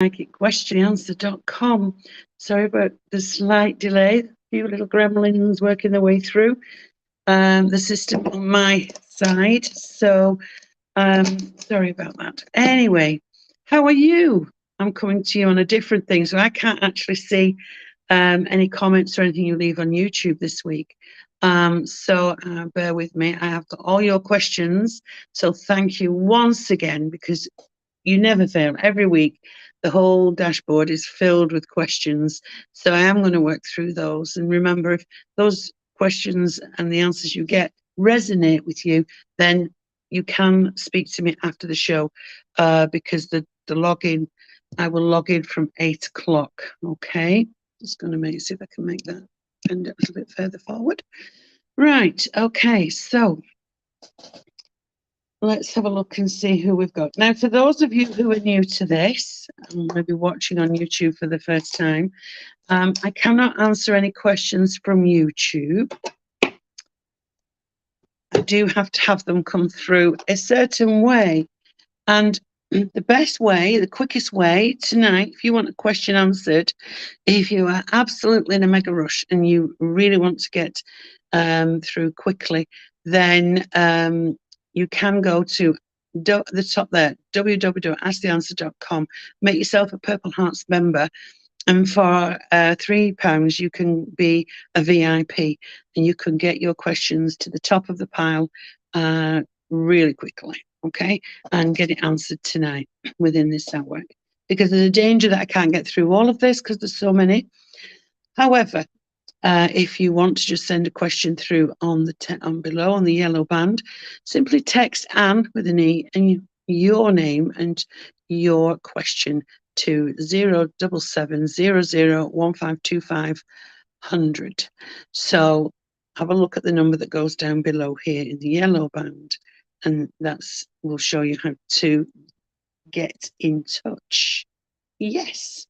psychicquestionanswer.com. Sorry about the slight delay. A few little gremlins working their way through the system on my side. So sorry about that. Anyway, how are you? I'm coming to you on a different thing, so I can't actually see any comments or anything you leave on YouTube this week. So bear with me. I have got all your questions. So thank you once again, because you never fail. Every week, the whole dashboard is filled with questions. So I am going to work through those. And remember, if those questions and the answers you get resonate with you, then you can speak to me after the show, because the login, I will log in from 8 o'clock. Okay. Just going to see if I can make that end a little bit further forward. Right. Okay. So let's have a look and see who we've got. Now, for those of you who are new to this, and maybe watching on YouTube for the first time, I cannot answer any questions from YouTube. I do have to have them come through a certain way. And the best way, the quickest way tonight, if you want a question answered, if you are absolutely in a mega rush and you really want to get through quickly, then you can go to the top there, www.asktheanswer.com, make yourself a Purple Hearts member. And for £3, you can be a VIP and you can get your questions to the top of the pile really quickly, okay? And get it answered tonight within this hour. Because there's a danger that I can't get through all of this because there's so many. However, if you want to just send a question through on below on the yellow band, simply text Anne with an E and your name and your question to 07700152500. So have a look at the number that goes down below here in the yellow band, and will show you how to get in touch. Yes.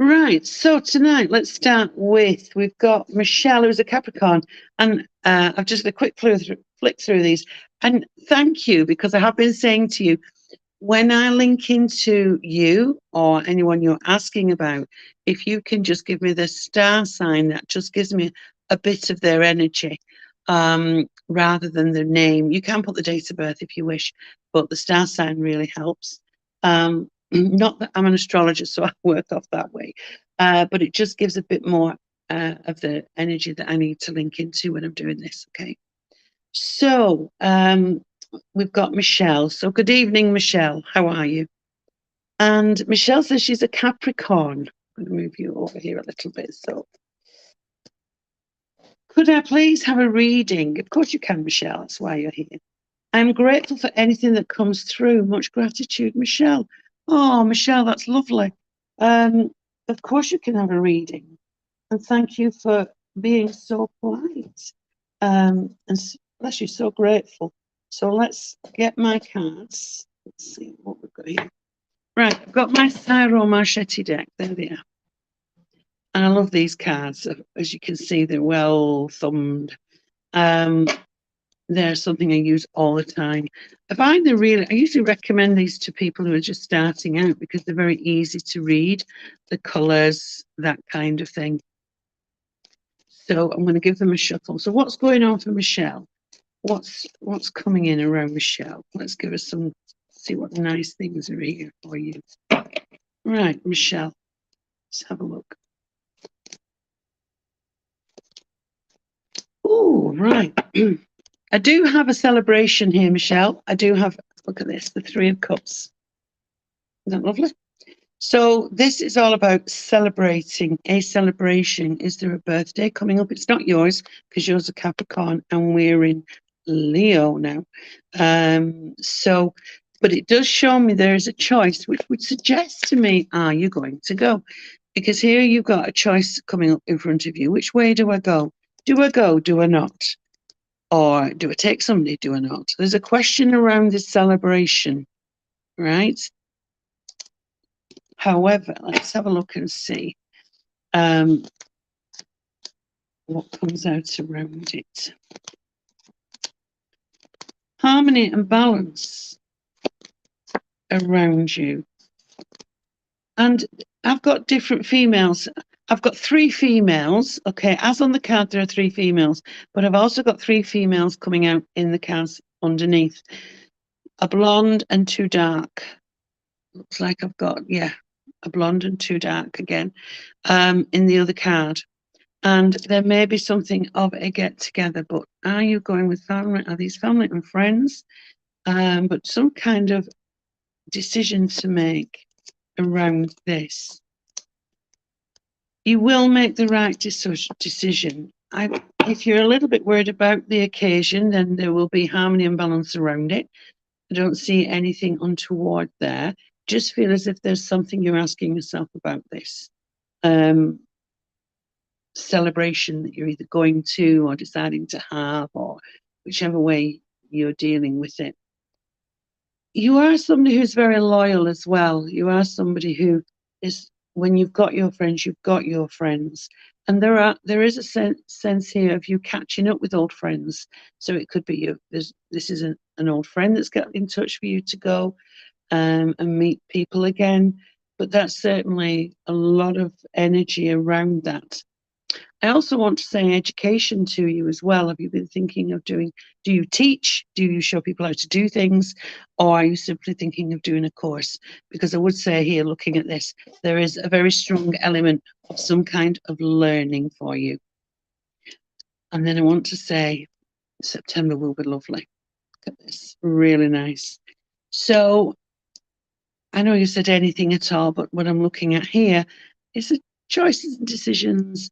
Right, so tonight let's start with, we've got Michelle, who's a Capricorn, and I've just had a quick flick through these, and thank you, because I have been saying to you, when I link into you or anyone you're asking about, if you can just give me the star sign, that just gives me a bit of their energy rather than their name. You can put the date of birth if you wish, but the star sign really helps. Not that I'm an astrologer, so I work off that way, but it just gives a bit more of the energy that I need to link into when I'm doing this, okay? So we've got Michelle. So good evening, Michelle. How are you? And Michelle says she's a Capricorn. I'm going to move you over here a little bit. So could I please have a reading? Of course you can, Michelle. That's why you're here. I'm grateful for anything that comes through. Much gratitude, Michelle. Oh, Michelle, that's lovely. Of course you can have a reading. And thank you for being so polite. And bless you, so grateful. So let's get my cards. Let's see what we've got here. Right, I've got my Cyro Marchetti deck. There they are. And I love these cards. As you can see, they're well thumbed. They're something I use all the time. I usually recommend these to people who are just starting out because they're very easy to read, the colours, that kind of thing. So I'm going to give them a shuffle. So what's going on for Michelle? What's coming in around Michelle? Let's give her see what nice things are here for you. Right, Michelle, let's have a look. Oh, right. I do have a celebration here, Michelle. I do have, look at this, the Three of Cups. Isn't that lovely? So this is all about celebrating, a celebration. Is there a birthday coming up? It's not yours because yours are Capricorn and we're in Leo now. But it does show me there is a choice, which would suggest to me, are you going to go? Because here you've got a choice coming up in front of you. Which way do I go? Do I go? Do I not? Or do I take somebody? Do I not? There's a question around this celebration, right? However, let's have a look and see what comes out around it. Harmony and balance around you. And I've got different females. I've got 3 females. Okay, as on the card, there are 3 females, but I've also got 3 females coming out in the cards underneath. A blonde and 2 dark. Looks like I've got, yeah, a blonde and 2 dark again in the other card. And there may be something of a get together, but are you going with family? Are these family and friends? But some kind of decision to make around this. You will make the right decision. If you're a little bit worried about the occasion, then there will be harmony and balance around it. I don't see anything untoward there. Just feel as if there's something you're asking yourself about this celebration that you're either going to or deciding to have, or whichever way you're dealing with it. You are somebody who's very loyal as well. You are somebody who is, when you've got your friends, you've got your friends. And there is a sense here of you catching up with old friends. So it could be this is an old friend that's got in touch for you to go and meet people again. But that's certainly a lot of energy around that. I also want to say education to you as well. Have you been thinking of do you teach? Do you show people how to do things? Or are you simply thinking of doing a course? Because I would say here, looking at this, there is a very strong element of some kind of learning for you. And then I want to say September will be lovely. Look at this, really nice. So I know you said anything at all, but what I'm looking at here is the choices and decisions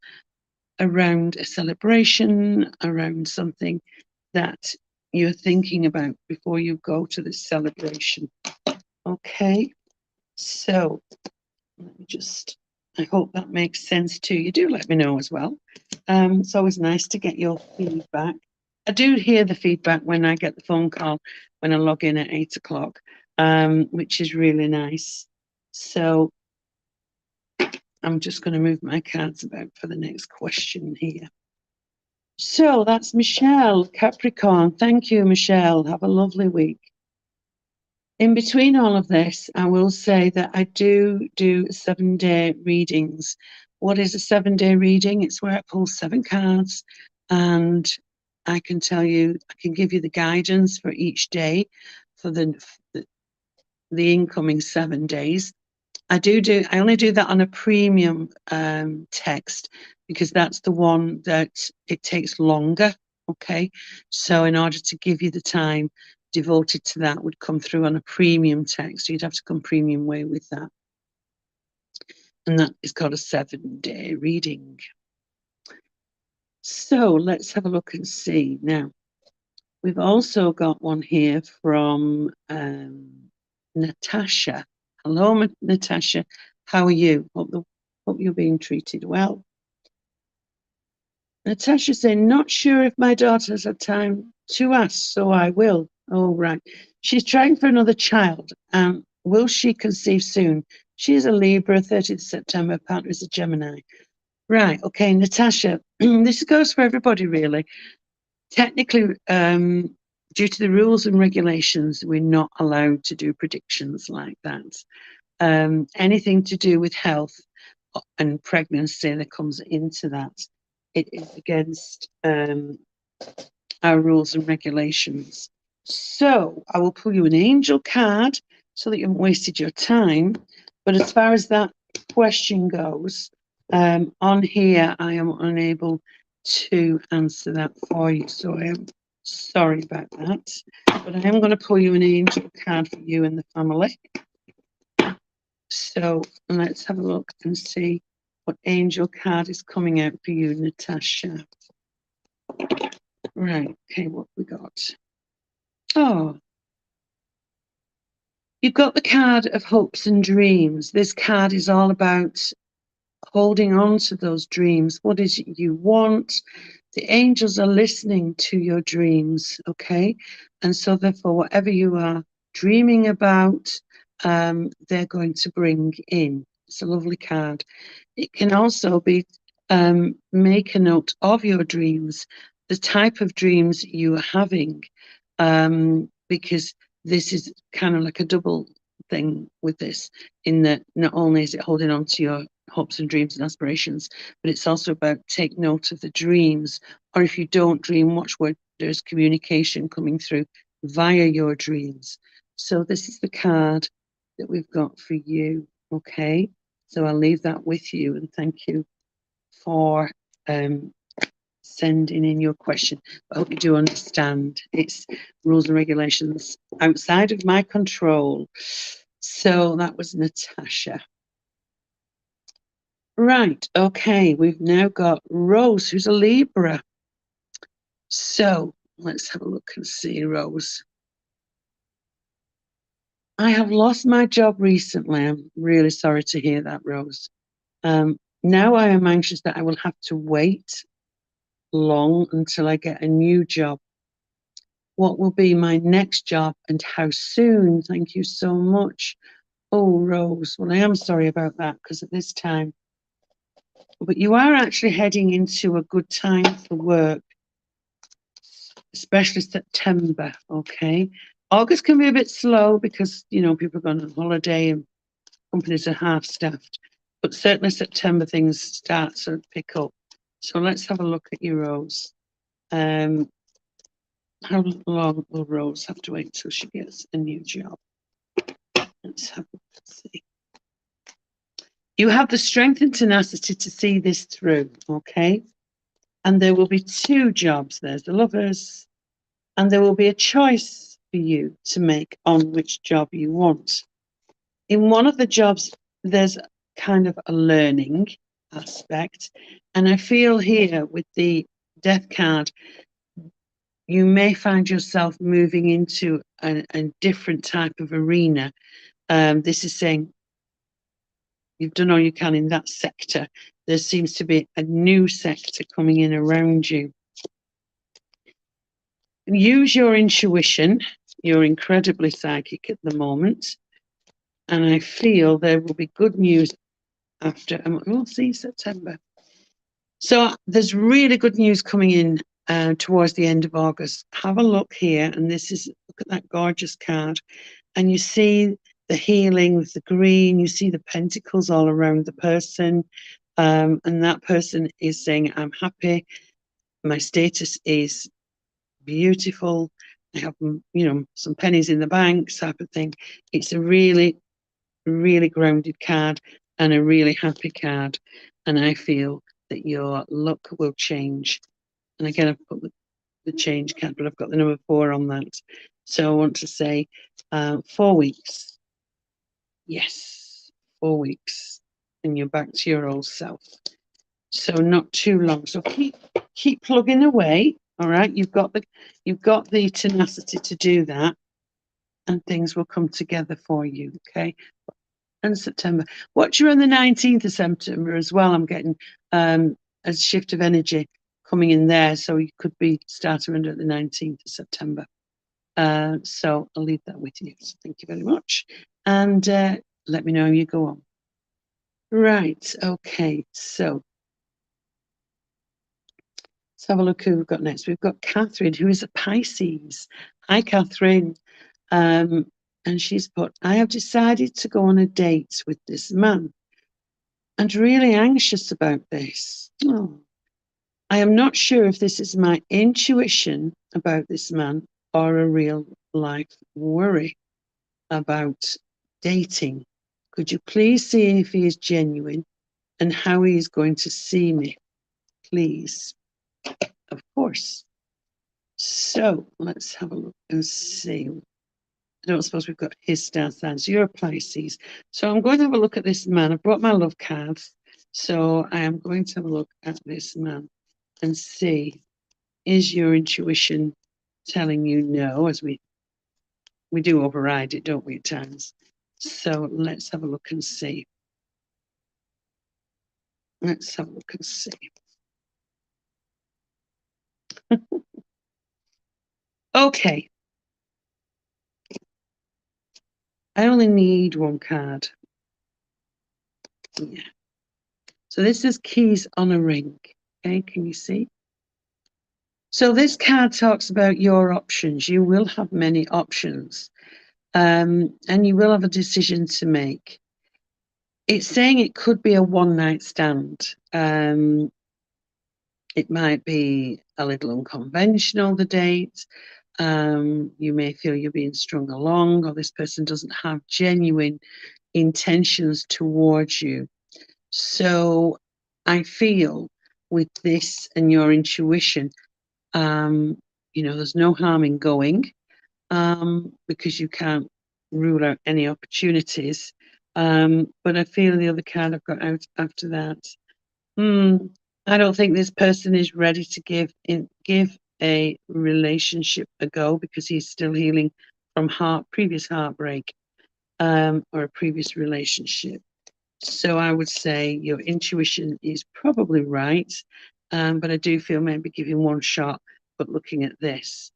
around a celebration, around something that you're thinking about before you go to this celebration. Okay, so let me just, I hope that makes sense to you. Do let me know as well. It's always nice to get your feedback. I do hear the feedback when I get the phone call when I log in at 8 o'clock, which is really nice. So I'm just going to move my cards about for the next question here. So that's Michelle, Capricorn. Thank you, Michelle. Have a lovely week. In between all of this, I will say that I do 7-day readings. What is a 7-day reading? It's where I pull 7 cards and I can tell you, I can give you the guidance for each day for the incoming 7 days. I only do that on a premium text because that's the one that it takes longer. Okay. So in order to give you the time devoted to that would come through on a premium text. You'd have to come premium way with that. And that is called a 7-day reading. So let's have a look and see. Now, we've also got one here from Natasha. Hello, Natasha. How are you? Hope you're being treated well. Natasha saying, not sure if my daughter has had time to ask, so I will. Oh, right. She's trying for another child. Will she conceive soon? She is a Libra, 30th September, partner is a Gemini. Right, okay, Natasha, this goes for everybody, really. Technically, due to the rules and regulations, we're not allowed to do predictions like that. Anything to do with health and pregnancy that comes into that, it is against our rules and regulations. So I will pull you an angel card so that you haven't wasted your time. But as far as that question goes, on here, I am unable to answer that for you. So I am sorry about that. But I am going to pull you an angel card for you and the family. So let's have a look and see what angel card is coming out for you, Natasha. Right, okay, what we got? Oh, you've got the card of hopes and dreams. This card is all about holding on to those dreams. What is it you want? The angels are listening to your dreams, okay? And so therefore, whatever you are dreaming about, they're going to bring in. It's a lovely card. It can also be make a note of your dreams, the type of dreams you are having, because this is kind of like a double thing with this, in that not only is it holding on to your hopes and dreams and aspirations, but it's also about take note of the dreams, or if you don't dream, watch where there's communication coming through via your dreams. So this is the card that we've got for you, okay? So I'll leave that with you, and thank you for sending in your question. I hope you do understand it's rules and regulations outside of my control. So that was Natasha. Right, okay, we've now got Rose, who's a Libra. So let's have a look and see, Rose. I have lost my job recently. I'm really sorry to hear that, Rose. Now I am anxious that I will have to wait long until I get a new job. What will be my next job and how soon? Thank you so much. Oh, Rose, well, I am sorry about that, because at this time, but you are actually heading into a good time for work, especially September, okay? August can be a bit slow because, you know, people are going on holiday and companies are half-staffed, but certainly September things start to pick up. So let's have a look at your Rose. How long will Rose have to wait till she gets a new job? Let's have a look and see. You have the strength and tenacity to see this through, okay? And there will be two jobs. There's the Lovers, and there will be a choice for you to make on which job you want. In one of the jobs, there's kind of a learning aspect. And I feel here with the Death card, you may find yourself moving into a different type of arena. This is saying you've done all you can in that sector. There seems to be a new sector coming in around you. Use your intuition. You're incredibly psychic at the moment. And I feel there will be good news after, and we'll see September. So there's really good news coming in towards the end of August. Have a look here, and this is, look at that gorgeous card, and you see the healing with the green, you see the pentacles all around the person, and that person is saying, I'm happy, my status is beautiful, I have, you know, some pennies in the bank type of thing. It's a really, really grounded card and a really happy card, and I feel that your luck will change. And again, I've put the change card, but I've got the number 4 on that. So I want to say 4 weeks. Yes, 4 weeks, and you're back to your old self. So not too long. So keep plugging away. All right, you've got the tenacity to do that, and things will come together for you. Okay. And September. Watch you on the 19th of September as well. I'm getting a shift of energy coming in there. So you could be starting under the 19th of September. So I'll leave that with you. So thank you very much. And let me know how you go on. Right. Okay. So let's have a look who we've got next. We've got Catherine, who is a Pisces. Hi, Catherine. And she's put, I have decided to go on a date with this man and really anxious about this. Oh. I am not sure if this is my intuition about this man or a real life worry about dating. Could you please see if he is genuine and how he is going to see me? Please. Of course. So let's have a look and see. I don't suppose we've got his star signs. You're a Pisces. So I'm going to have a look at this man. I brought my love cards. So I am going to have a look at this man and see, is your intuition telling you no, as we do override it, don't we, at times? So let's have a look and see. Let's have a look and see. Okay. I only need one card. Yeah. So this is keys on a ring. Okay, can you see? So this card talks about your options. You will have many options. and you will have a decision to make. It's saying it could be a one-night stand. It might be a little unconventional, the date. You may feel you're being strung along, or this person doesn't have genuine intentions towards you. So I feel with this and your intuition, there's no harm in going, because you can't rule out any opportunities. But I feel the other card I've got out after that. I don't think this person is ready to give a relationship a go, because he's still healing from previous heartbreak, or a previous relationship. So I would say your intuition is probably right, but I do feel maybe giving one shot. But looking at this,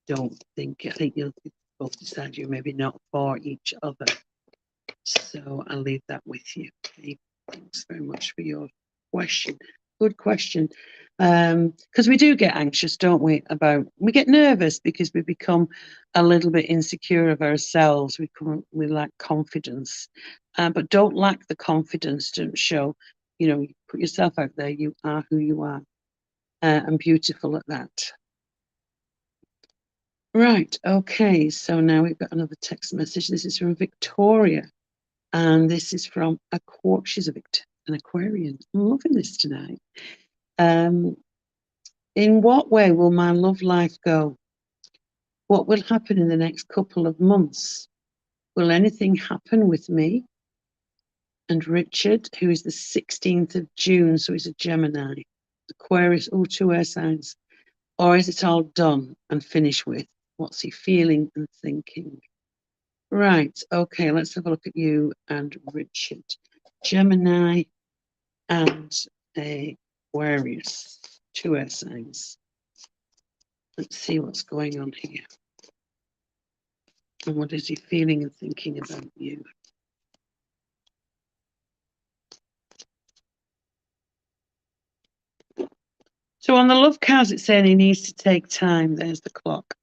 I think you'll both decide you're maybe not for each other. So I'll leave that with you. Okay. Thanks very much for your question. Good question. Because we do get anxious, don't we? We get nervous because we become a little bit insecure of ourselves. We lack confidence, but don't lack the confidence. Don't show. You put yourself out there. You are who you are, and beautiful at that. Right. Okay. So now we've got another text message. This is from Victoria. And this is from she's an Aquarian. I'm loving this tonight. In what way will my love life go? What will happen in the next couple of months? Will anything happen with me and Richard, who is the 16th of June, so he's a Gemini, Aquarius, all two air signs? Or is it all done and finished with? What's he feeling and thinking? Right, okay, let's have a look at you and Richard. Gemini and Aquarius, two air signs. Let's see what's going on here. And what is he feeling and thinking about you? So on the love cards, it's saying he needs to take time. There's the clock.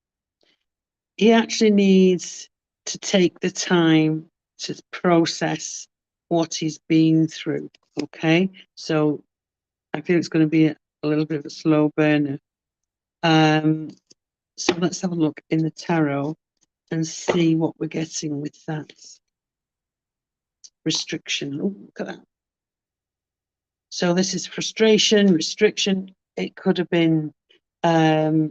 He actually needs to take the time to process what he's been through. Okay, so I feel it's going to be a little bit of a slow burner. So let's have a look in the tarot and see what we're getting with that restriction. Oh, look at that. So this is frustration, restriction. It could have been a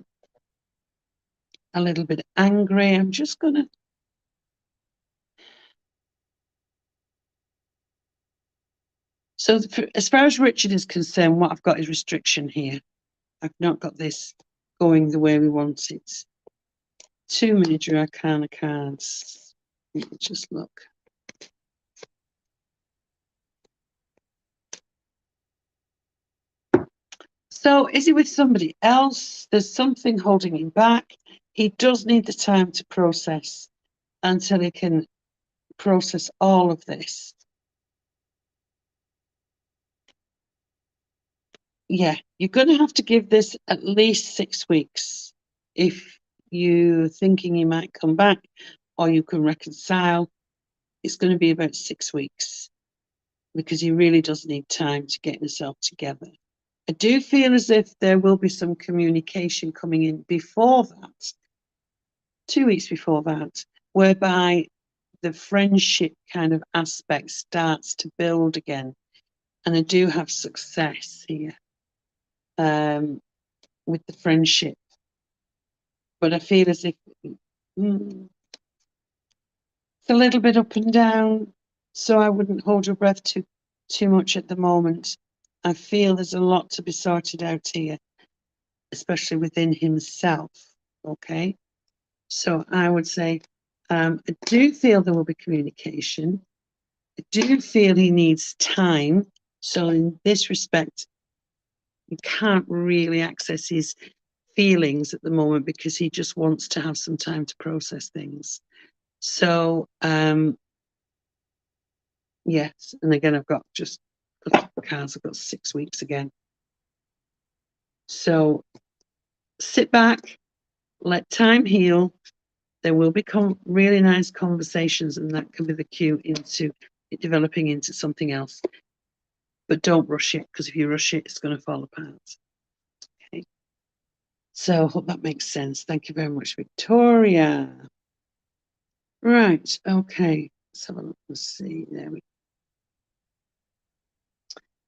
little bit angry. I'm just going to... So as far as Richard is concerned, what I've got is restriction here. I've not got this going the way we want it. Two major arcana cards. Let me just look. So is he with somebody else? There's something holding him back. He does need the time to process until he can process all of this. Yeah, you're going to have to give this at least 6 weeks. If you're thinking he might come back or you can reconcile, it's going to be about 6 weeks, because he really does need time to get himself together. I do feel as if there will be some communication coming in before that, 2 weeks before that, whereby the friendship kind of aspect starts to build again. And I do have success here with the friendship. But I feel as if it's a little bit up and down, so I wouldn't hold your breath too much at the moment. I feel there's a lot to be sorted out here, especially within himself. Okay, so I would say I do feel there will be communication. I do feel he needs time. So in this respect, you can't really access his feelings at the moment, because he just wants to have some time to process things. So yes, and again, I've got just cards. I've got 6 weeks again. So sit back, let time heal, there will become really nice conversations, and that can be the cue into it developing into something else. But don't rush it, because if you rush it, it's going to fall apart. Okay. So I hope that makes sense. Thank you very much, Victoria. Right. Okay. Let's have a look and see. There we go.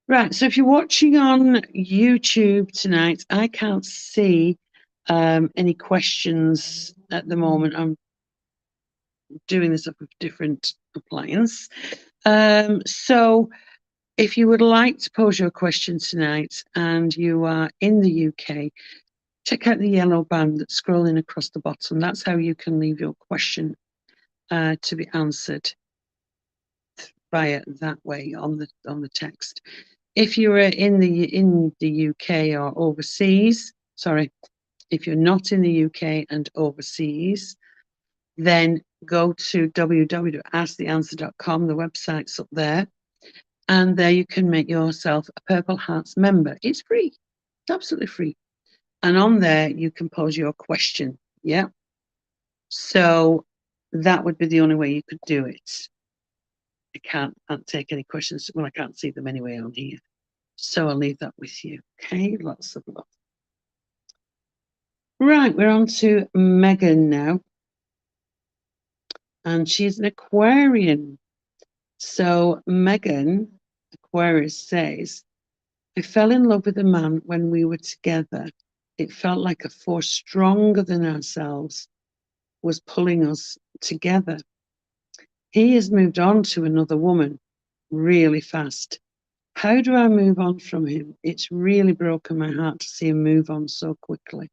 Right. So if you're watching on YouTube tonight, I can't see any questions at the moment. I'm doing this up with different appliance. So if you would like to pose your question tonight and you are in the UK, check out the yellow band that's scrolling across the bottom. That's how you can leave your question to be answered via that way on the text. If you're in the UK or overseas, sorry, if you're not in the UK and overseas, then go to www.asktheanswer.com. The website's up there. And there you can make yourself a Purple Hearts member. It's free. It's absolutely free. And on there, you can pose your question. Yeah. So that would be the only way you could do it. I can't take any questions. Well, I can't see them anyway on here. So I'll leave that with you. Okay, lots of love. Right, we're on to Megan now. And she's an Aquarian. So Megan, Aquarius, says, I fell in love with a man when we were together. It felt like a force stronger than ourselves was pulling us together. He has moved on to another woman really fast. How do I move on from him? It's really broken my heart to see him move on so quickly.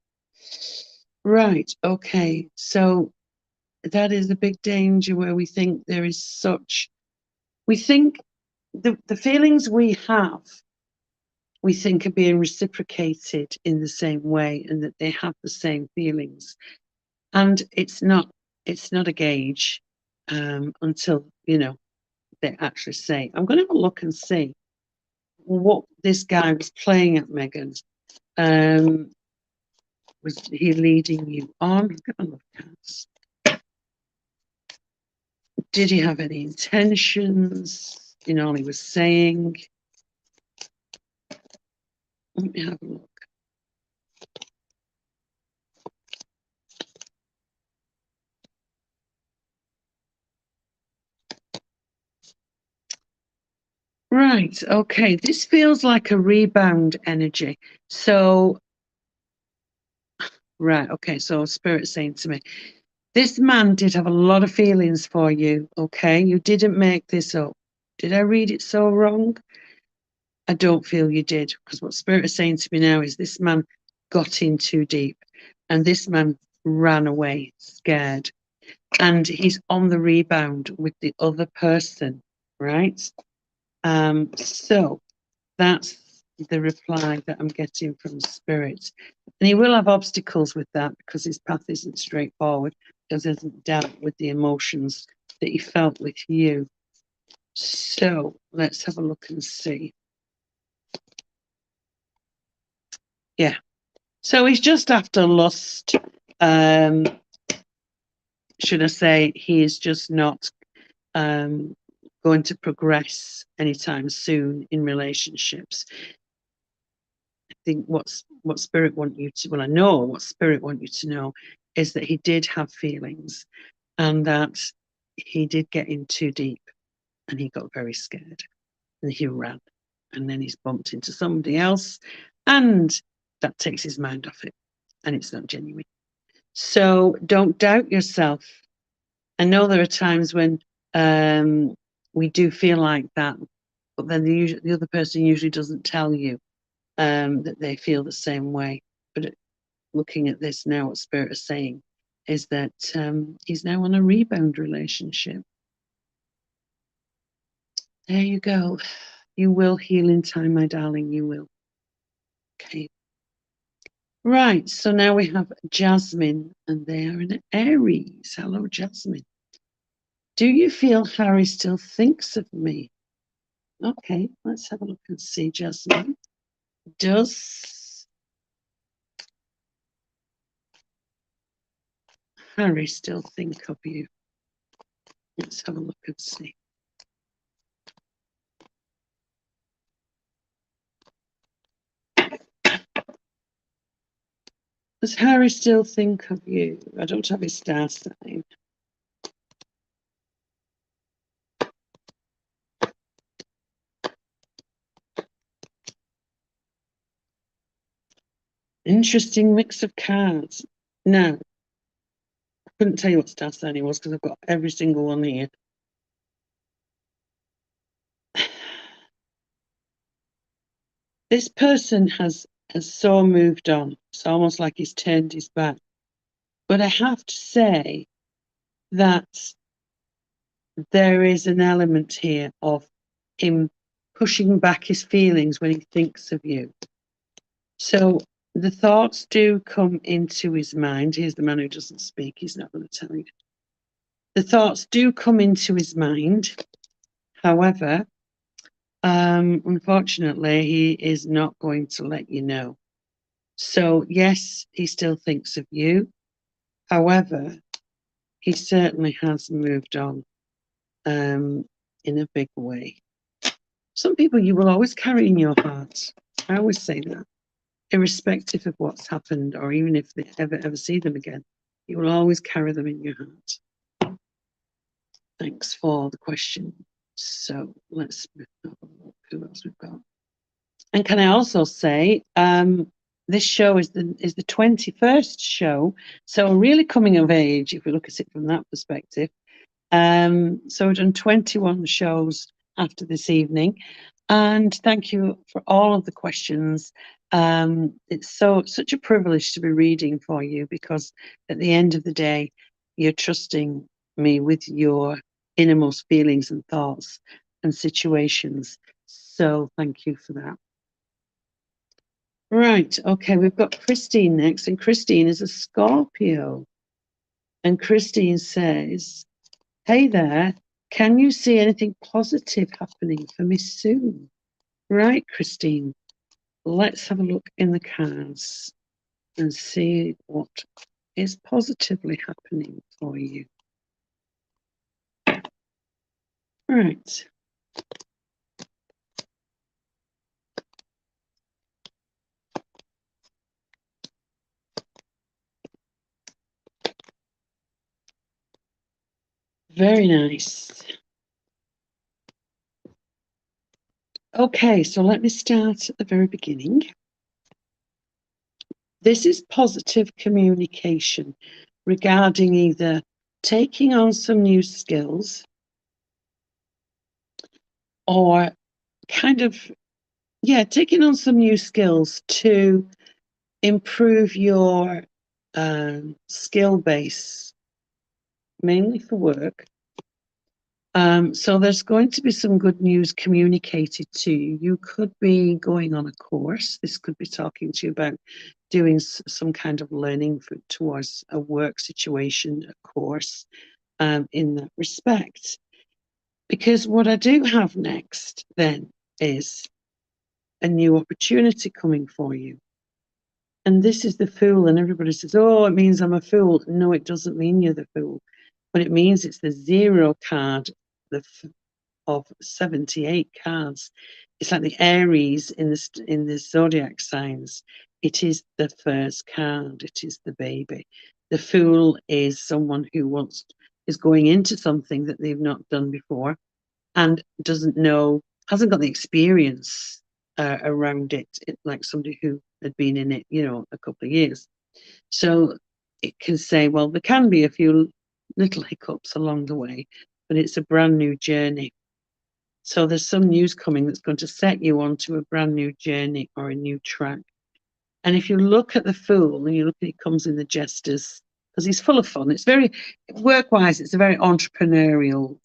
Right, okay. So that is a big danger where we think there is such, we think the feelings we have, we think are being reciprocated in the same way and that they have the same feelings. And it's not a gauge until, you know, they actually say. I'm going to have a look and see what this guy was playing at Megan. Was he leading you on? Look at the Did he have any intentions in all he was saying? Let me have a look. Right, okay. This feels like a rebound energy. So, right, okay. So Spirit's saying to me, this man did have a lot of feelings for you, okay? You didn't make this up. Did I read it so wrong? I don't feel you did, because what Spirit is saying to me now is this man got in too deep and this man ran away scared and he's on the rebound with the other person, right? So that's the reply that I'm getting from Spirit. And he will have obstacles with that because his path isn't straightforward, because he hasn't dealt with the emotions that he felt with you. So let's have a look and see. Yeah. So he's just after lust. Should I say he is just not going to progress anytime soon in relationships. I think what Spirit want you to, well, I know what Spirit want you to know is that he did have feelings and that he did get in too deep and he got very scared and he ran and then he's bumped into somebody else and that takes his mind off it and it's not genuine. So don't doubt yourself. I know there are times when we do feel like that, but then the other person usually doesn't tell you that they feel the same way. But looking at this now, what Spirit is saying is that he's now on a rebound relationship. There you go. You will heal in time, my darling, you will. Okay. Right, so now we have Jasmine, and they are in Aries. Hello, Jasmine. Do you feel Harry still thinks of me? Okay, let's have a look and see, Jasmine. Does Harry still think of you? Let's have a look and see. Does Harry still think of you? I don't have his star sign. Interesting mix of cards. No, I couldn't tell you what star sign he was because I've got every single one here. This person has so moved on. It's almost like he's turned his back. But I have to say that there is an element here of him pushing back his feelings when he thinks of you. So the thoughts do come into his mind. Here's the man who doesn't speak. He's not going to tell you. The thoughts do come into his mind. However, unfortunately, he is not going to let you know. So yes, he still thinks of you. However, he certainly has moved on in a big way. Some people you will always carry in your heart. I always say that, irrespective of what's happened, or even if they ever see them again, you will always carry them in your heart. Thanks for the question. So let's have a look who else we've got. And can I also say, this show is the 21st show, so really coming of age if we look at it from that perspective. So we've done 21 shows after this evening, and thank you for all of the questions. It's such a privilege to be reading for you, because at the end of the day, you're trusting me with your innermost feelings and thoughts and situations. So thank you for that. Right, okay, we've got Christine next, and Christine is a Scorpio. And Christine says, hey there, can you see anything positive happening for me soon? Right, Christine, let's have a look in the cards and see what is positively happening for you. Right. Very nice. Okay, so let me start at the very beginning. This is positive communication regarding either taking on some new skills or taking on some new skills to improve your skill base, mainly for work. So there's going to be some good news communicated to you. You could be going on a course. This could be talking to you about doing some kind of learning towards a work situation, a course, in that respect. Because what I do have next then is a new opportunity coming for you. And this is the Fool, and everybody says, oh, it means I'm a fool. No, it doesn't mean you're the fool. But it means it's the 0 card of 78 cards. It's like the Aries in the zodiac signs. It is the first card. It is the baby. The Fool is someone who is going into something that they've not done before and doesn't know, hasn't got the experience around it, like somebody who had been in it, a couple of years. So it can say, well, there can be a few little hiccups along the way, but it's a brand new journey. So there's some news coming that's going to set you onto a brand new journey or a new track. And if you look at the Fool and you look at it comes in the Jesters, because he's full of fun. It's very, work-wise, it's a very entrepreneurial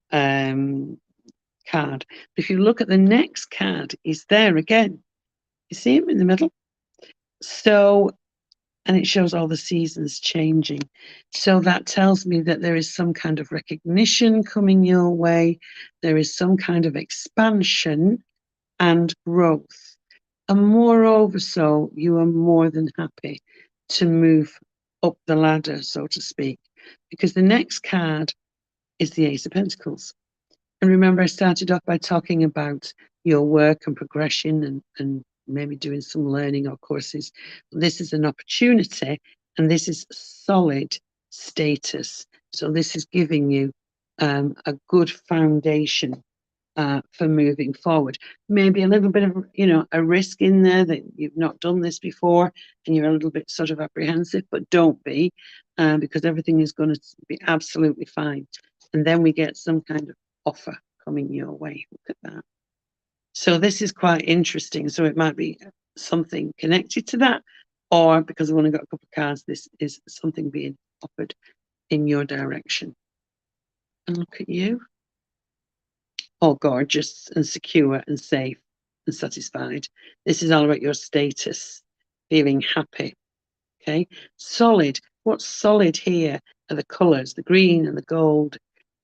card. But if you look at the next card, he's there again. You see him in the middle? So, and it shows all the seasons changing. So that tells me that there is some kind of recognition coming your way. There is some kind of expansion and growth. And moreover, so you are more than happy to move up the ladder, so to speak. because the next card is the Ace of Pentacles. And remember, I started off by talking about your work and progression and maybe doing some learning or courses. This is an opportunity, and this is solid status. So this is giving you a good foundation for moving forward. Maybe a little bit of, a risk in there that you've not done this before and you're a little bit sort of apprehensive, but don't be, because everything is going to be absolutely fine. And then we get some kind of offer coming your way. Look at that. So this is quite interesting. So it might be something connected to that, or because I've only got a couple of cards, this is something being offered in your direction. And look at you. All gorgeous and secure and safe and satisfied. This is all about your status, feeling happy. Okay, solid. What's solid here are the colours, the green and the gold.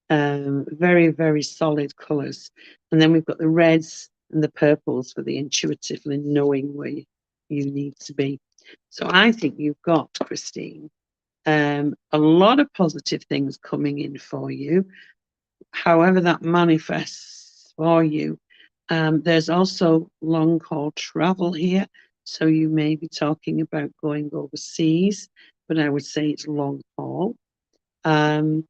Very, very solid colours. And then we've got the reds and the purples for the intuitively knowing where you need to be. So I think you've got, Christine, a lot of positive things coming in for you. However that manifests for you. There's also long haul travel here. So you may be talking about going overseas, but I would say it's long haul. And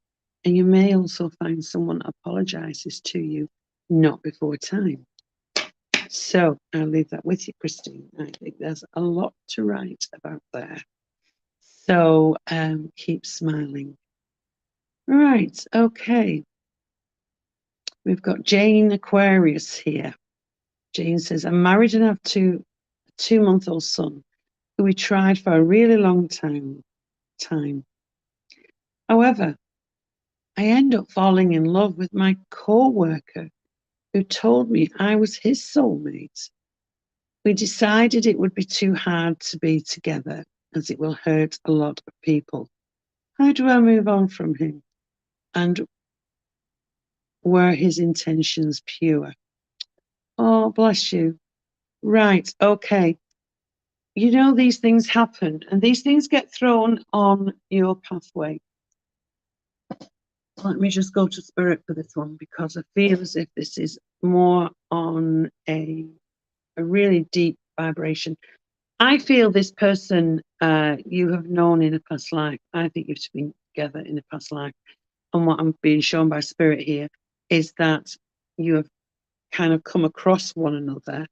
you may also find someone apologizes to you not before time. So I'll leave that with you, Christine. I think there's a lot to write about there. So keep smiling. Right, okay. We've got Jane Aquarius here. Jane says, I'm married and have a 2-month-old son who we tried for a really long time. However, I end up falling in love with my co-worker who told me I was his soulmate. We decided it would be too hard to be together as it will hurt a lot of people. How do I move on from him? And were his intentions pure? Oh, bless you. Right, okay. You know, these things happen and these things get thrown on your pathway. Let me just go to spirit for this one because I feel as if this is more on a really deep vibration. I feel this person you have known in a past life. I think you've been together in a past life. And what I'm being shown by spirit here is that you have kind of come across one another,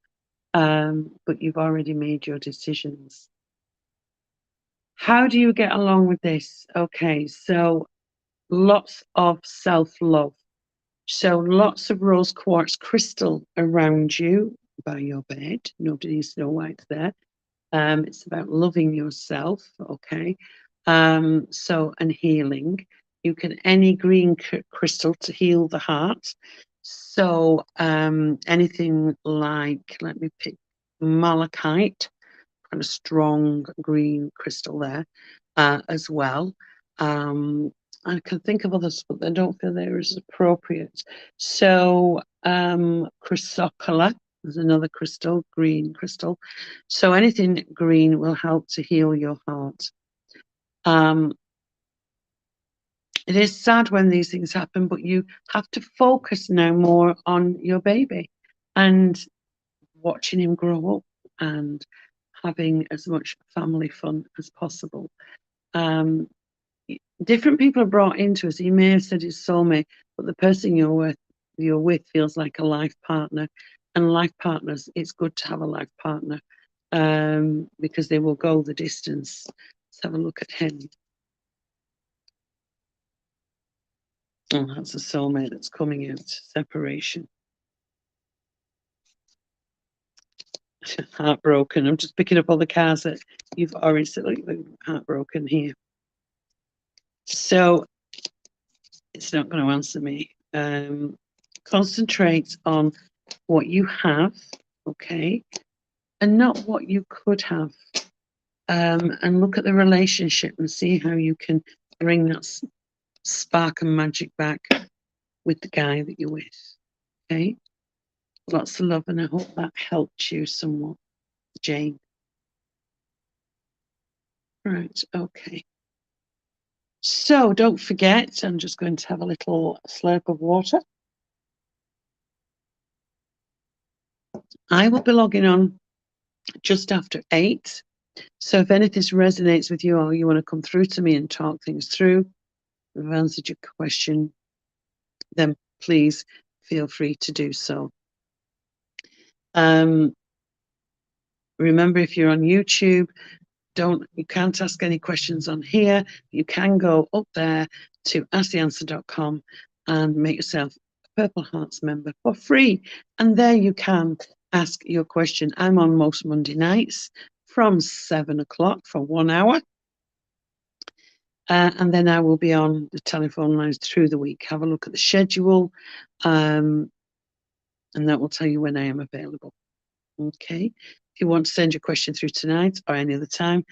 but you've already made your decisions. How do you get along with this? Okay, so lots of self-love. So lots of rose quartz crystal around you by your bed. Nobody needs to know why it's there. It's about loving yourself, okay? And healing. You can any green crystal to heal the heart. So anything like, let me pick malachite, kind of strong green crystal there as well. I can think of others, but I don't feel they're as appropriate. So chrysocolla is another crystal, green crystal. So anything green will help to heal your heart. It is sad when these things happen, but you have to focus now more on your baby and watching him grow up and having as much family fun as possible. Different people are brought into us. He may have said his soulmate, but the person you're with feels like a life partner. And life partners, it's good to have a life partner because they will go the distance. Let's have a look at him. Oh, that's a soulmate that's coming out. Separation. Heartbroken. I'm just picking up all the cards that you've already said. Look, heartbroken here. So it's not going to answer me. Concentrate on what you have, okay, and not what you could have. And look at the relationship and see how you can bring that spark and magic back with the guy that you're with. Okay, lots of love, and I hope that helped you somewhat, Jane. Right, okay. So don't forget, I'm just going to have a little slurp of water. I will be logging on just after 8. So if anything resonates with you or you want to come through to me and talk things through, if I've answered your question, then please feel free to do so. Remember, if you're on YouTube, you can't ask any questions on here. You can go up there to asktheanswer.com and make yourself a Purple Hearts member for free. And there you can ask your question. I'm on most Monday nights from 7 o'clock for 1 hour. And then I will be on the telephone lines through the week. Have a look at the schedule, and that will tell you when I am available. Okay. If you want to send your question through tonight or any other time,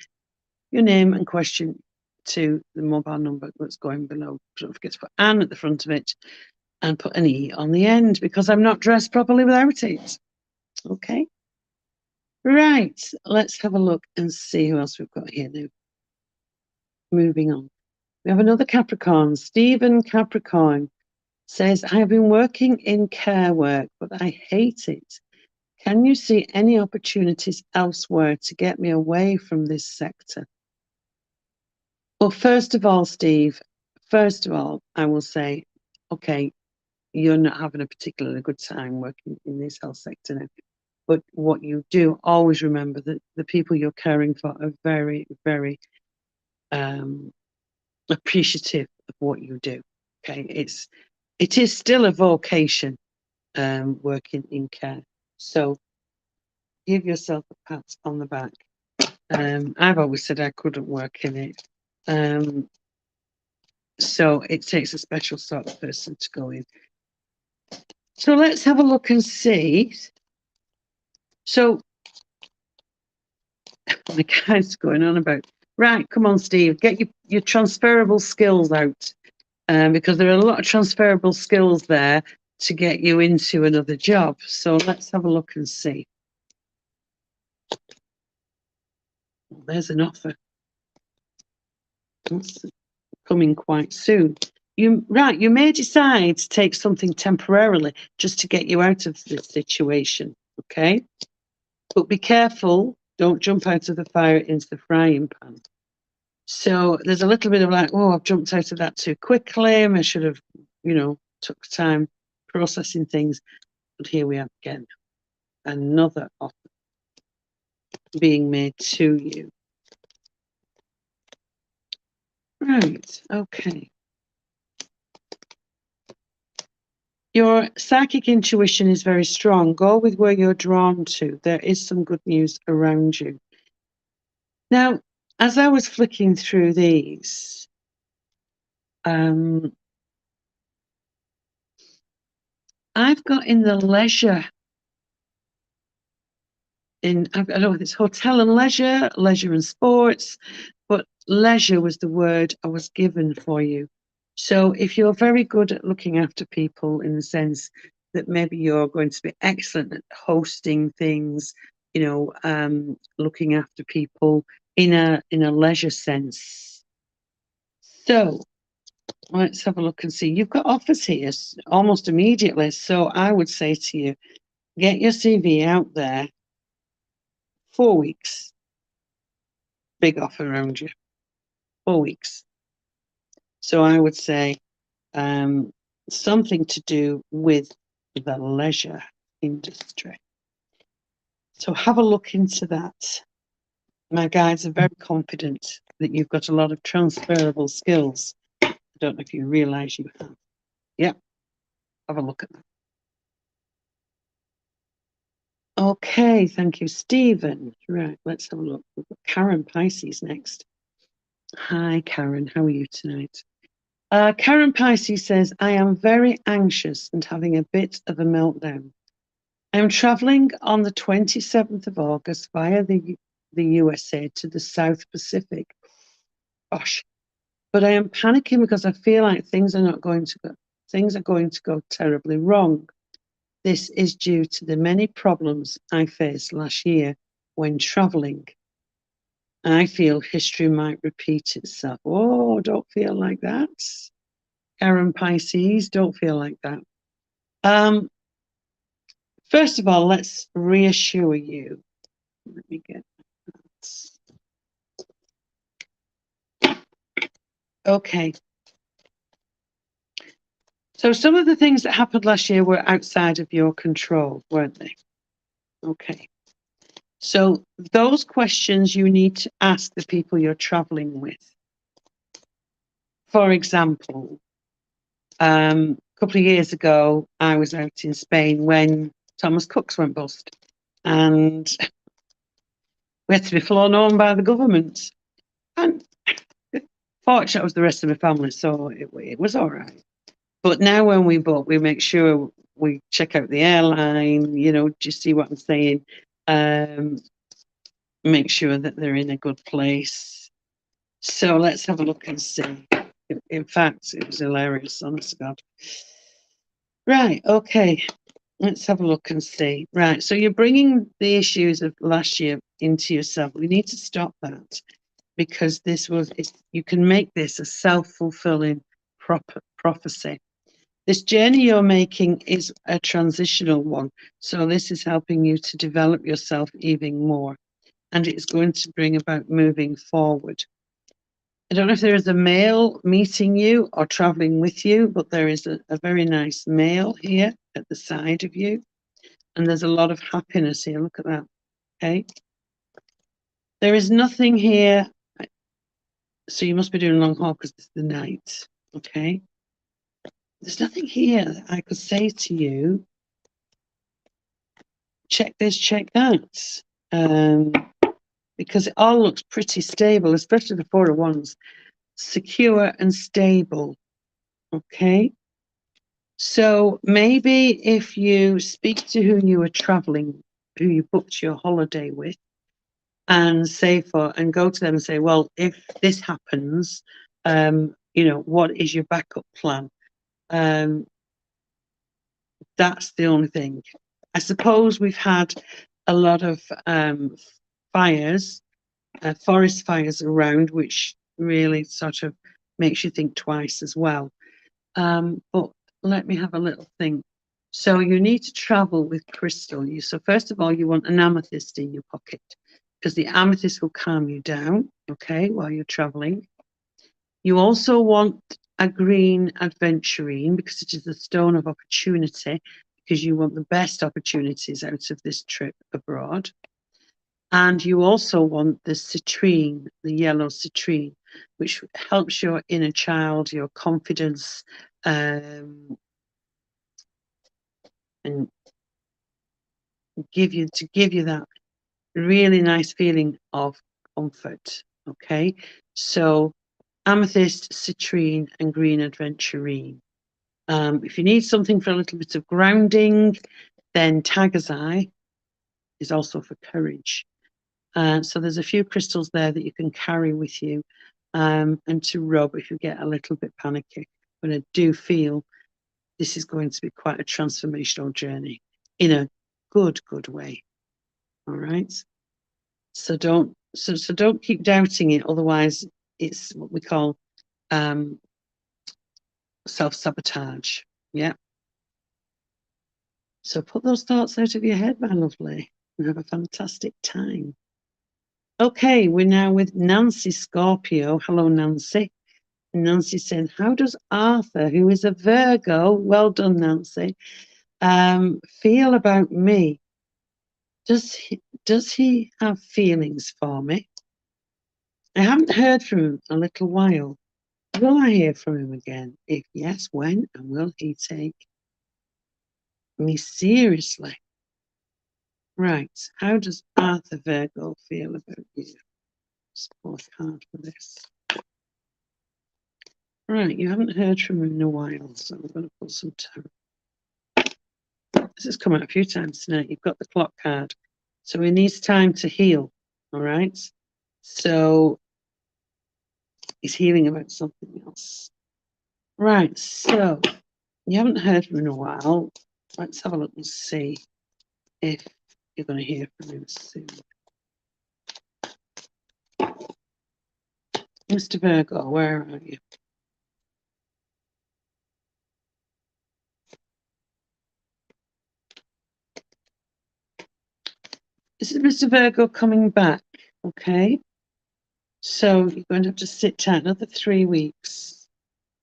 your name and question to the mobile number that's going below. Don't forget to put Anne at the front of it and put an E on the end, because I'm not dressed properly without it. Okay. Right. Let's have a look and see who else we've got here now. Moving on. We have another Capricorn. Stephen Capricorn says, I have been working in care work, but I hate it. Can you see any opportunities elsewhere to get me away from this sector? Well, first of all, Steve, I will say, okay, you're not having a particularly good time working in this health sector now. But what you do, always remember that the people you're caring for are very, very appreciative of what you do. Okay, it is still a vocation, working in care. So give yourself a pat on the back. I've always said I couldn't work in it. So it takes a special sort of person to go in. So let's have a look and see. So my guy's going on about, right, come on, Steve, get your transferable skills out, because there are a lot of transferable skills there to get you into another job. So let's have a look and see. Well, there's an offer. That's coming quite soon. You may decide to take something temporarily just to get you out of this situation, okay? But be careful, don't jump out of the fire into the frying pan. So there's a little bit of like, oh, I've jumped out of that too quickly. I should have, took time processing things. But here we are again. Another offer being made to you. Right, okay. Your psychic intuition is very strong. Go with where you're drawn to. There is some good news around you. Now, as I was flicking through these, I've got in the leisure, I don't know if it's hotel and leisure and sports, but leisure was the word I was given for you. So if you're very good at looking after people, in the sense that maybe you're going to be excellent at hosting things, looking after people in a leisure sense. So let's have a look and see. You've got offers here almost immediately. So I would say to you, get your CV out there. 4 weeks. Big offer around you. 4 weeks. So I would say something to do with the leisure industry. So have a look into that. My guides are very confident that you've got a lot of transferable skills. I don't know if you realise you have. Yeah, have a look at that. Okay, thank you, Stephen. Right, let's have a look. We've got Karen Pisces next. Hi, Karen. How are you tonight? Karen Pisces says, I am very anxious and having a bit of a meltdown. I am traveling on the 27th of August via the USA to the South Pacific. Gosh, but I am panicking because I feel like things are going to go terribly wrong. This is due to the many problems I faced last year when traveling. I feel history might repeat itself. Oh, don't feel like that. Karen Pisces, don't feel like that. First of all, let's reassure you. Let me get that. Okay. So some of the things that happened last year were outside of your control, weren't they? Okay. So those questions you need to ask the people you're traveling with. For example, a couple of years ago, I was out in Spain when Thomas Cook's went bust, and we had to be flown home by the government. And fortunately, it was the rest of my family, so it was all right. But now when we book, we make sure we check out the airline, you know, do you see what I'm saying? Make sure that they're in a good place. So let's have a look and see. In fact, it was hilarious, honest to God. Right, okay. Let's have a look and see. Right, so you're bringing the issues of last year into yourself. We need to stop that, because you can make this a self-fulfilling prophecy. This journey you're making is a transitional one. So this is helping you to develop yourself even more. And it's going to bring about moving forward. I don't know if there is a male meeting you or traveling with you, but there is a very nice male here at the side of you. And there's a lot of happiness here. Look at that. Okay. There is nothing here. So you must be doing long haul because it's the night. Okay. There's nothing here that I could say to you, check this, check that. Because it all looks pretty stable, especially the 4 of Wands. Secure and stable. Okay. So maybe if you speak to who you are traveling, who you booked your holiday with, and go to them and say, well, if this happens, you know, what is your backup plan? That's the only thing. I suppose we've had a lot of fires, forest fires around, which really sort of makes you think twice as well. But let me have a little think. So you need to travel with crystal. So first of all, you want an amethyst in your pocket, because the amethyst will calm you down, okay, while you're traveling. You also want a green aventurine, because it is the stone of opportunity, because you want the best opportunities out of this trip abroad. And you also want the citrine, the yellow citrine, which helps your inner child, your confidence, and give you that really nice feeling of comfort. Okay, so amethyst, citrine, and green aventurine. If you need something for a little bit of grounding, then tiger's eye is also for courage. So there's a few crystals there that you can carry with you, and to rub if you get a little bit panicky. But I do feel this is going to be quite a transformational journey in a good way. All right. So don't keep doubting it. Otherwise, it's what we call self-sabotage. Yeah. So put those thoughts out of your head, my lovely, and have a fantastic time. Okay, we're now with Nancy Scorpio. Hello, Nancy. And Nancy said, how does Arthur, who is a Virgo, well done, Nancy, feel about me? Does he have feelings for me? I haven't heard from him a little while. Will I hear from him again? If yes, when? And will he take me seriously? Right. How does Arthur Virgo feel about you? Just pull a card for this. Right. You haven't heard from him in a while, so I'm going to pull some tarot. This has come out a few times tonight. You've got the clock card. So he needs time to heal. All right. So he's healing about something else. Right. So you haven't heard from him in a while. Let's have a look and see if you're going to hear from him soon. Mr. Virgo, where are you? This is Mr. Virgo coming back, okay? So you're going to have to sit tight, another 3 weeks.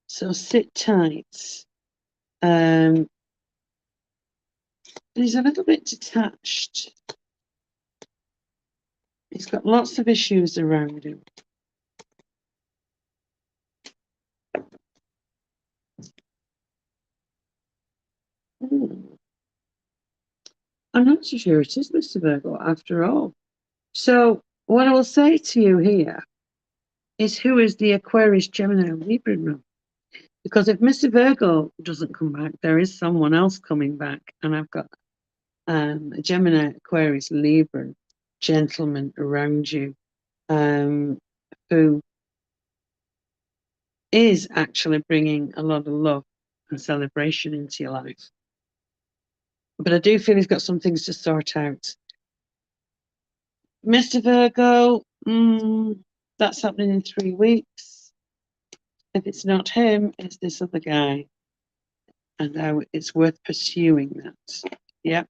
So sit tight. He's a little bit detached. He's got lots of issues around him. I'm not so sure it is Mr. Virgo after all. So what I will say to you here is who is the Aquarius, Gemini, Libra rule? Because if Mr. Virgo doesn't come back, there is someone else coming back. And I've got a Gemini, Aquarius, Libra gentleman around you who is actually bringing a lot of love and celebration into your life. But I do feel he's got some things to sort out. Mr. Virgo, that's happening in 3 weeks. If it's not him, it's this other guy. And it's worth pursuing that. Yeah.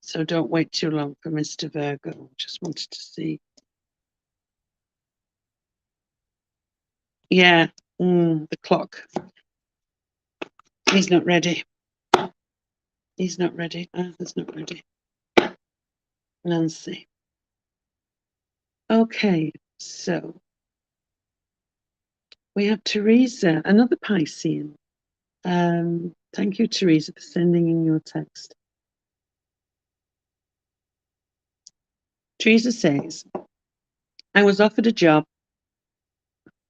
So don't wait too long for Mr. Virgo. Just wanted to see. Yeah, the clock. He's not ready. He's not ready. Arthur's not ready. Nancy. Okay, so we have Teresa, another Piscean. Thank you, Teresa, for sending in your text. Teresa says, I was offered a job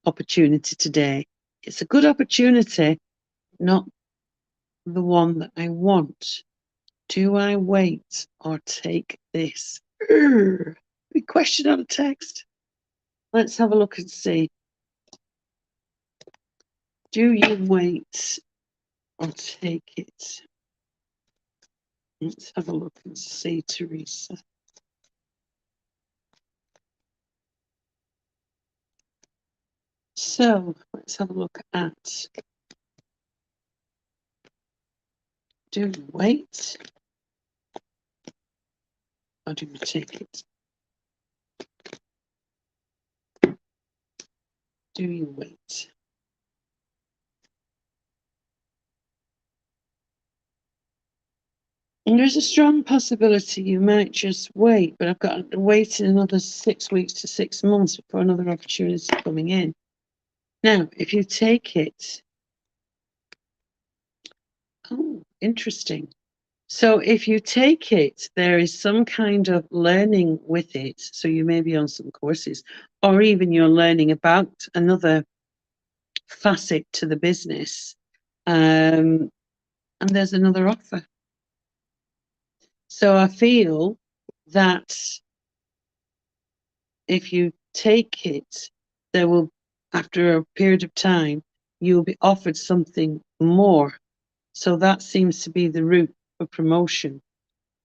opportunity today. It's a good opportunity, not the one that I want. Do I wait or take this? Big question on a text. Let's have a look and see. Do you wait or take it? Let's have a look and see, Teresa. So let's have a look at, do you wait or do you take it? Do you wait? And there's a strong possibility you might just wait, but I've got to wait another 6 weeks to 6 months before another opportunity coming in. Now, if you take it, oh, interesting. So if you take it, there is some kind of learning with it. So you may be on some courses, or even you're learning about another facet to the business. And there's another offer. So I feel that if you take it, there will, after a period of time, you'll be offered something more. So that seems to be the route for promotion.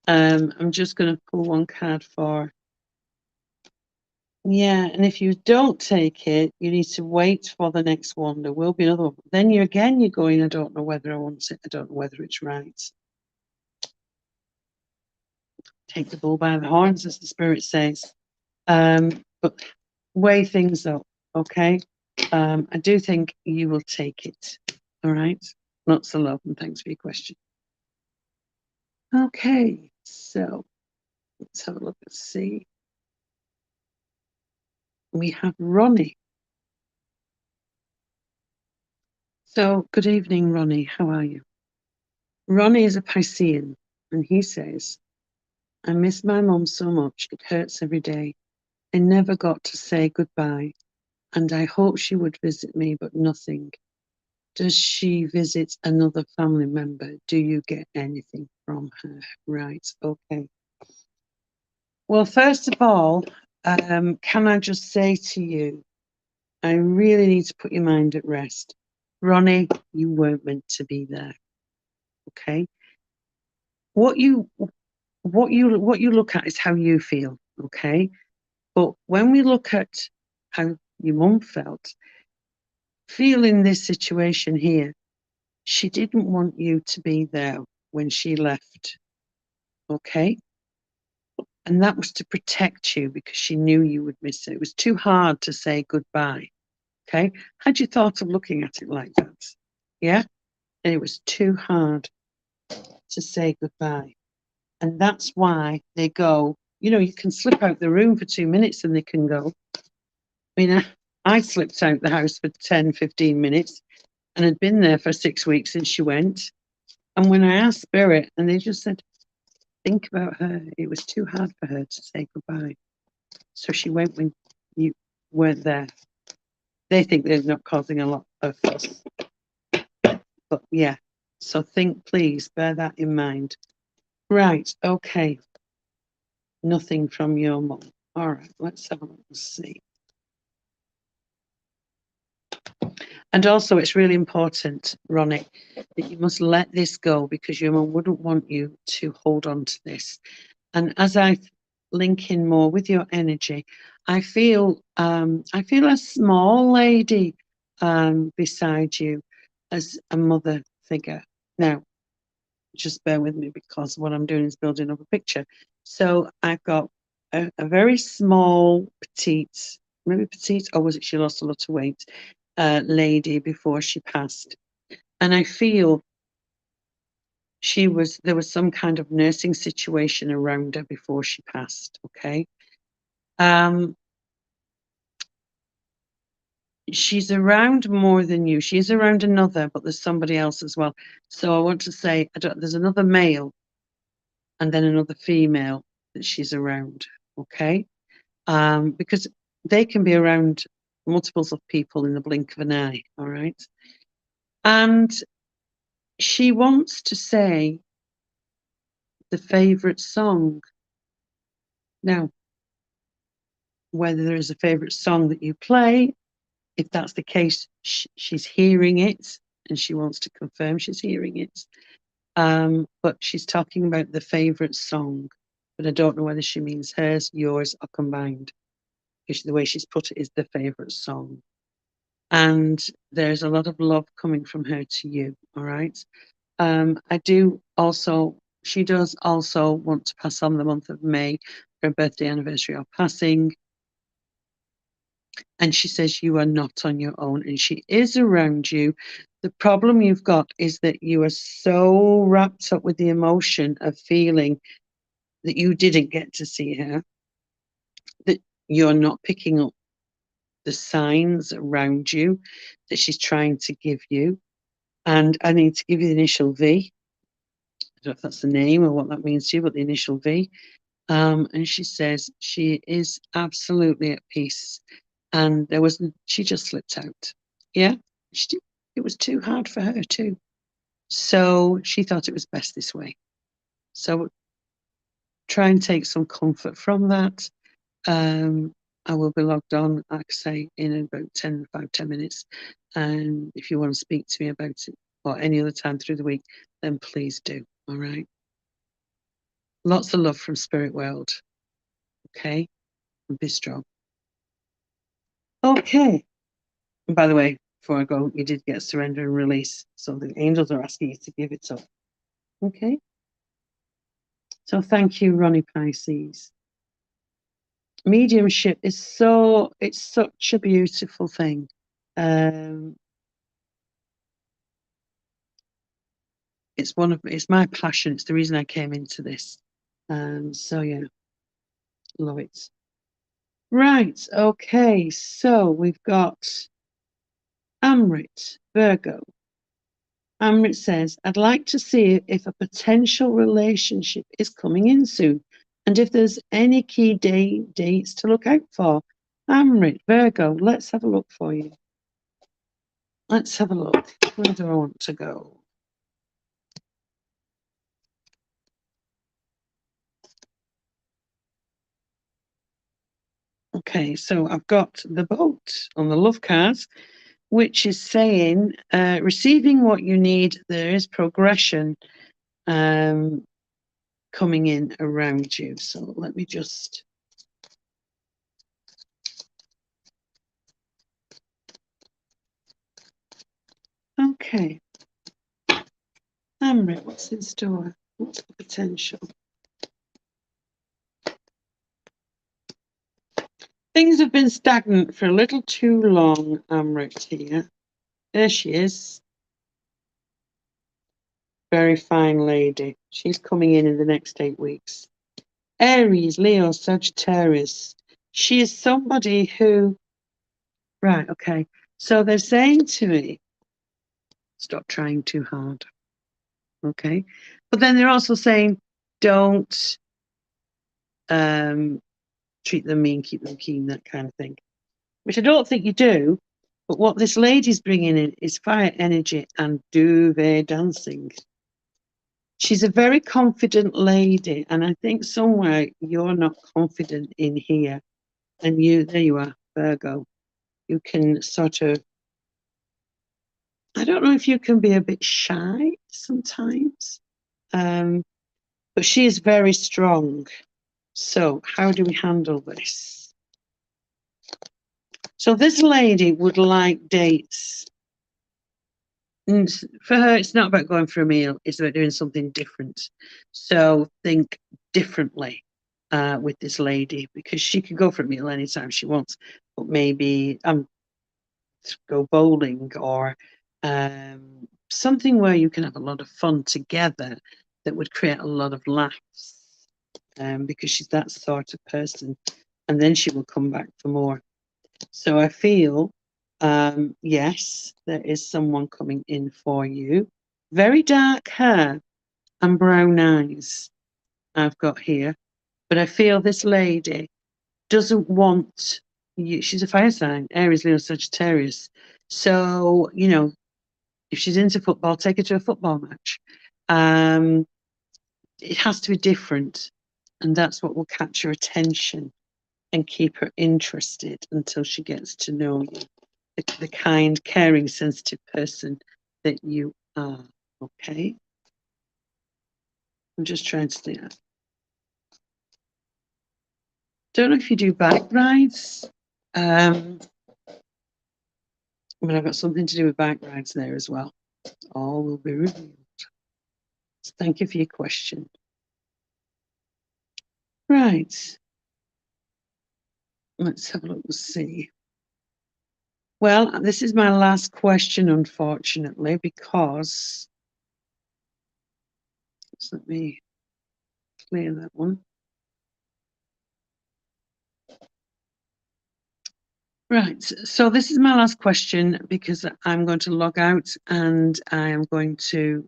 I'm just going to pull one card for. Yeah, and if you don't take it, you need to wait for the next one. There will be another one. Then you're going, I don't know whether I want it. I don't know whether it's right. Take the bull by the horns, as the spirit says. But weigh things up, okay? I do think you will take it. All right? Lots of love and thanks for your question. Okay, so let's have a look and see. We have Ronnie. So, good evening, Ronnie. How are you? Ronnie is a Piscean, and he says, I miss my mum so much, it hurts every day. I never got to say goodbye, and I hope she would visit me, but nothing. Does she visit another family member? Do you get anything from her? Right, okay. Well, first of all, can I just say to you, I really need to put your mind at rest. Ronnie, you weren't meant to be there. Okay. What you look at is how you feel. Okay. But when we look at how your mum felt. Feeling this situation here, she didn't want you to be there when she left, okay? And that was to protect you because she knew you would miss it. It was too hard to say goodbye, okay? Had you thought of looking at it like that? Yeah? And it was too hard to say goodbye. And that's why they go, you know, you can slip out the room for 2 minutes and they can go. I mean, I slipped out the house for 10, 15 minutes and had been there for 6 weeks since she went. And when I asked Spirit, and they just said, think about her. It was too hard for her to say goodbye. So she went when you weren't there. They think they're not causing a lot of fuss. But yeah, so please bear that in mind. Right, okay. Nothing from your mum. All right, let's have a look and see. And also, it's really important, Ronnie, that you must let this go because your mum wouldn't want you to hold on to this. And as I link in more with your energy, I feel a small lady beside you as a mother figure. Now, just bear with me because what I'm doing is building up a picture. So I've got a very small, petite, maybe petite, or was it she lost a lot of weight, lady before she passed. And I feel there was some kind of nursing situation around her before she passed, okay? She's around more than you. She's around another, but there's somebody else as well. So I want to say, there's another male and then another female that she's around, okay? Because they can be around multiples of people in the blink of an eye, all right? And she wants to say the favourite song. Now, whether there is a favourite song that you play, if that's the case, she's hearing it and she wants to confirm she's hearing it. But she's talking about the favourite song, but I don't know whether she means hers, yours, or combined. Because the way she's put it is the favourite song. And there's a lot of love coming from her to you, all right? She does also want to pass on the month of May, her birthday, anniversary, or passing. And she says you are not on your own, and she is around you. The problem you've got is that you are so wrapped up with the emotion of feeling that you didn't get to see her, that you're not picking up the signs around you that she's trying to give you. And I need to give you the initial V. I don't know if that's the name or what that means to you, but the initial V. And she says she is absolutely at peace. And she just slipped out. Yeah, it was too hard for her too. So she thought it was best this way. So try and take some comfort from that. I will be logged on, like I say, in about 10 minutes. And if you want to speak to me about it or any other time through the week, then please do. All right. Lots of love from Spirit World. Okay. And be strong. Okay. And by the way, before I go, you did get surrender and release. So the angels are asking you to give it up. Okay. So thank you, Ronnie Pisces. Mediumship is it's such a beautiful thing. It's my passion. It's the reason I came into this. So yeah, love it. Right, okay, so we've got Amrit, Virgo. Amrit says, I'd like to see if a potential relationship is coming in soon and if there's any key dates to look out for. Amrit, Virgo, let's have a look for you. Let's have a look. Where do I want to go? Okay, so I've got the boat on the love card, which is saying receiving what you need. There is progression coming in around you. So let me just Okay. Amrit, what's in store? What's the potential? Things have been stagnant for a little too long, Amrit here. There she is. Very fine lady. She's coming in the next 8 weeks. Aries, Leo, Sagittarius. She is somebody who... Right, okay. So they're saying to me, stop trying too hard. Okay. But then they're also saying, don't treat them mean, keep them keen, that kind of thing. Which I don't think you do. But what this lady's bringing in is fire energy and duvet dancing. She's a very confident lady, and I think somewhere you're not confident in here. And there you are, Virgo. You can sort of, I don't know if you can be a bit shy sometimes, but she is very strong. So how do we handle this? So this lady would like dates. And for her, it's not about going for a meal, it's about doing something different. So think differently with this lady, because she could go for a meal anytime she wants, but maybe go bowling or something where you can have a lot of fun together that would create a lot of laughs, because she's that sort of person. And then she will come back for more. So I feel, yes, there is someone coming in for you. Very dark hair and brown eyes I've got here. But I feel this lady doesn't want you. She's a fire sign, Aries, Leo, Sagittarius. So, if she's into football, take her to a football match. It has to be different. And that's what will catch her attention and keep her interested until she gets to know you. The kind, caring, sensitive person that you are. Okay? I'm just trying to think. Don't know if you do bike rides. But I've got something to do with bike rides there as well. All will be revealed. So thank you for your question. Right. Let's have a look and see. Well, this is my last question, unfortunately, because let me clear that one. Right, so this is my last question because I'm going to log out and I am going to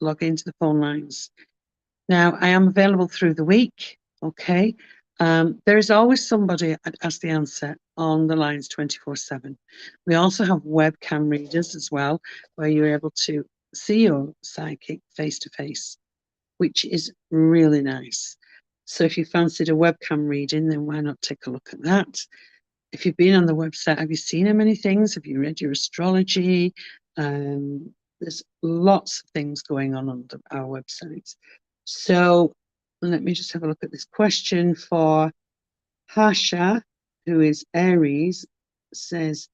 log into the phone lines. Now, I am available through the week, okay? There is always somebody at Ask the Answer on the lines 24/7. We also have webcam readers as well, where you're able to see your psychic face-to-face, which is really nice. So if you fancied a webcam reading, then why not take a look at that? If you've been on the website, have you seen how many things? Have you read your astrology? There's lots of things going on our website. So let me just have a look at this question for Hasha, who is Aries, says,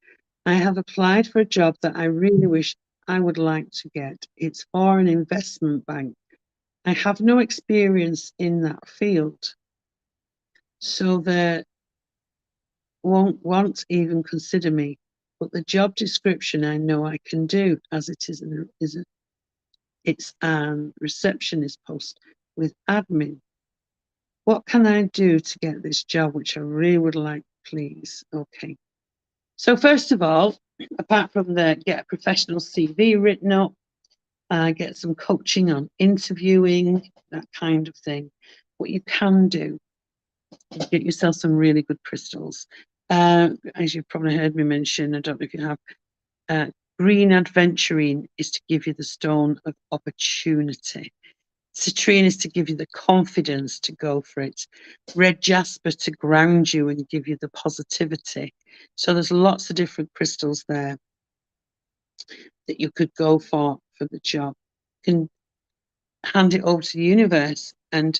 I have applied for a job that I really wish I would like to get. It's for an investment bank. I have no experience in that field. So they won't even consider me. But the job description I know I can do, as it is it's a receptionist post with admin. What can I do to get this job, which I really would like, please? Okay. So first of all, apart from get a professional CV written up, get some coaching on interviewing, that kind of thing. What you can do is get yourself some really good crystals. As you've probably heard me mention, I don't know if you have, green adventurine is to give you the stone of opportunity. Citrine is to give you the confidence to go for it. Red jasper to ground you and give you the positivity. So there's lots of different crystals there that you could go for the job. You can hand it over to the universe, and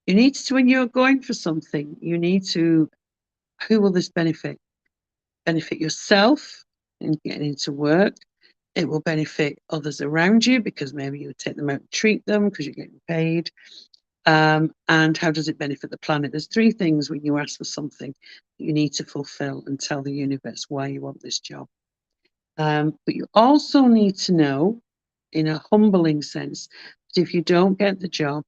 you need to, when you're going for something, you need to, who will this benefit? Benefit yourself in getting into work, It will benefit others around you because maybe you take them out and treat them because you're getting paid. And how does it benefit the planet? There's three things when you ask for something that you need to fulfill and tell the universe why you want this job. But you also need to know, in a humbling sense, that if you don't get the job,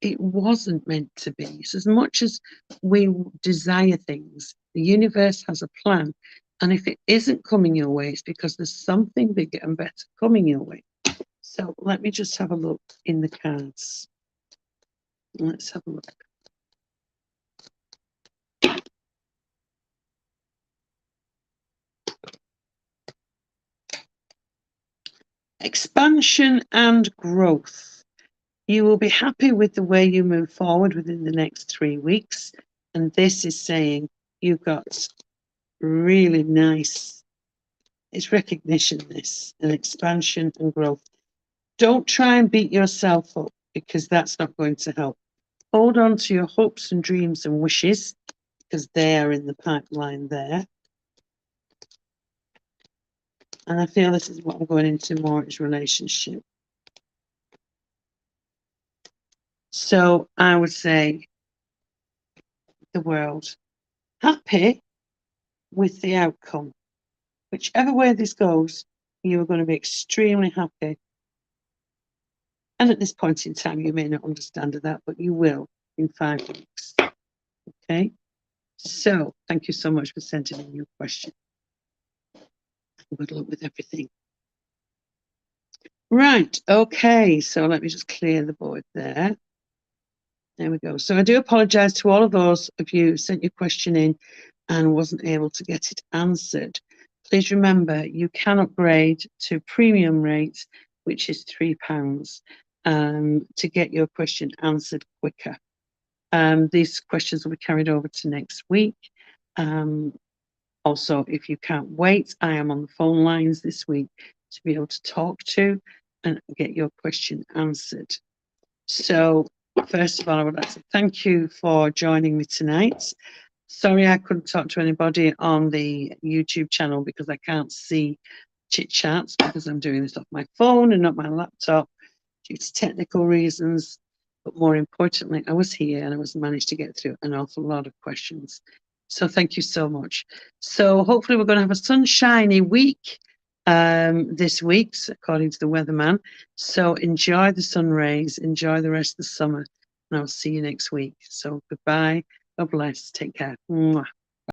it wasn't meant to be. So as much as we desire things, the universe has a plan. And if it isn't coming your way, it's because there's something bigger and better coming your way. So let me just have a look in the cards. Let's have a look. Expansion and growth. You will be happy with the way you move forward within the next 3 weeks. And this is saying you've got really nice, it's recognition, this, and expansion and growth. Don't try and beat yourself up because that's not going to help. Hold on to your hopes and dreams and wishes because they are in the pipeline there. And I feel this is what I'm going into more, is relationship. So I would say the world, happy with the outcome. Whichever way this goes, you are going to be extremely happy. And at this point in time, you may not understand that, but you will in 5 weeks. Okay? So thank you so much for sending in your question. Good luck with everything. Right, okay, so let me just clear the board there. There we go. So I do apologise to all of those of you who sent your question in and wasn't able to get it answered. Please remember, you can upgrade to premium rate, which is £3, to get your question answered quicker. These questions will be carried over to next week. Also, if you can't wait, I am on the phone lines this week to be able to talk to and get your question answered. So, first of all, I would like to thank you for joining me tonight. Sorry I couldn't talk to anybody on the YouTube channel because I can't see chit chats because I'm doing this off my phone and not my laptop due to technical reasons. But more importantly, I was here and I was managed to get through an awful lot of questions. So thank you so much. So hopefully we're going to have a sunshiny week this week, according to the weatherman. So enjoy the sun rays, enjoy the rest of the summer, and I'll see you next week. So goodbye, God bless, take care. Mwah.